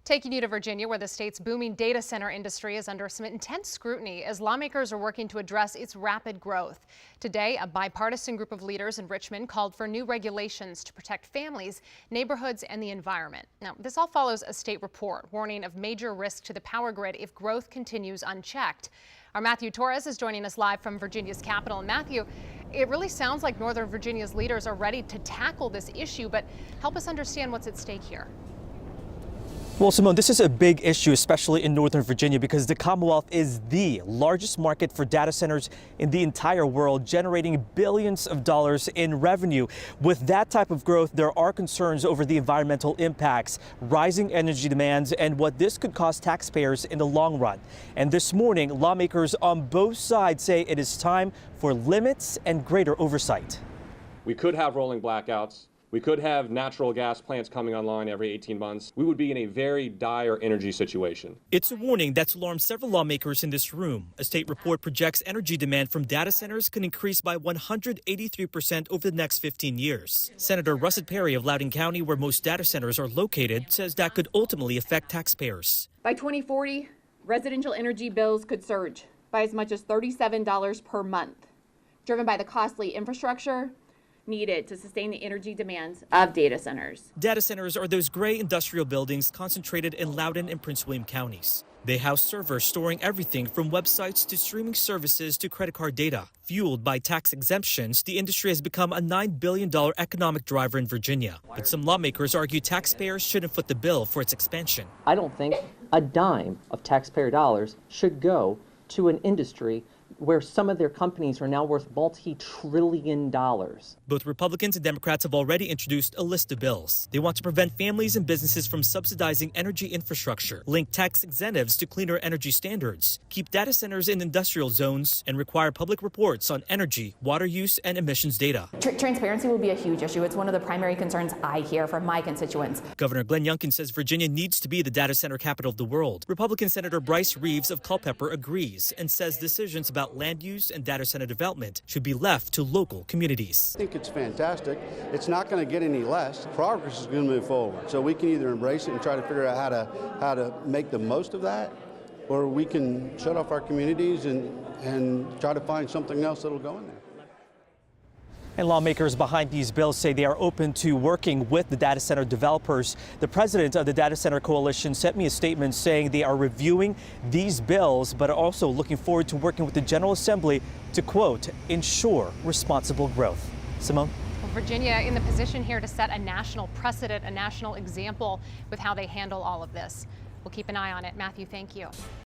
Taking you to Virginia, where the state's booming data center industry is under some intense scrutiny as lawmakers are working to address its rapid growth. Today, a bipartisan group of leaders in Richmond called for new regulations to protect families, neighborhoods, and the environment. Now, this all follows a state report warning of major risk to the power grid if growth continues unchecked. Our Matthew Torres is joining us live from Virginia's capital. And Matthew, it really sounds like Northern Virginia's leaders are ready to tackle this issue, but help us understand what's at stake here. Well, Simone, this is a big issue, especially in Northern Virginia, because the Commonwealth is the largest market for data centers in the entire world, generating billions of dollars in revenue. With that type of growth, there are concerns over the environmental impacts, rising energy demands, and what this could cost taxpayers in the long run. And this morning, lawmakers on both sides say it is time for limits and greater oversight. We could have rolling blackouts. We could have natural gas plants coming online every 18 months. We would be in a very dire energy situation. It's a warning that's alarmed several lawmakers in this room. A state report projects energy demand from data centers could increase by 183% over the next 15 years. Senator Russet Perry of Loudoun County, where most data centers are located, says that could ultimately affect taxpayers. By 2040, residential energy bills could surge by as much as $37 per month, driven by the costly infrastructure needed to sustain the energy demands of data centers. Data centers are those gray industrial buildings concentrated in Loudoun and Prince William counties. They house servers storing everything from websites to streaming services to credit card data. Fueled by tax exemptions, the industry has become a $9 billion economic driver in Virginia. But some lawmakers argue taxpayers shouldn't foot the bill for its expansion. I don't think a dime of taxpayer dollars should go to an industry where some of their companies are now worth multi-trillion dollars. Both Republicans and Democrats have already introduced a list of bills. They want to prevent families and businesses from subsidizing energy infrastructure, link tax incentives to cleaner energy standards, keep data centers in industrial zones, and require public reports on energy, water use, and emissions data. Transparency will be a huge issue. It's one of the primary concerns I hear from my constituents. Governor Glenn Youngkin says Virginia needs to be the data center capital of the world. Republican Senator Bryce Reeves of Culpeper agrees and says decisions about land use and data center development should be left to local communities. I think it's fantastic. It's not going to get any less. Progress is going to move forward. So we can either embrace it and try to figure out how to make the most of that, or we can shut off our communities and try to find something else that'll go in there. And lawmakers behind these bills say they are open to working with the data center developers. The president of the Data Center Coalition sent me a statement saying they are reviewing these bills, but are also looking forward to working with the General Assembly to, quote, ensure responsible growth. Simone? Well, Virginia in the position here to set a national precedent, a national example with how they handle all of this. We'll keep an eye on it. Matthew, thank you.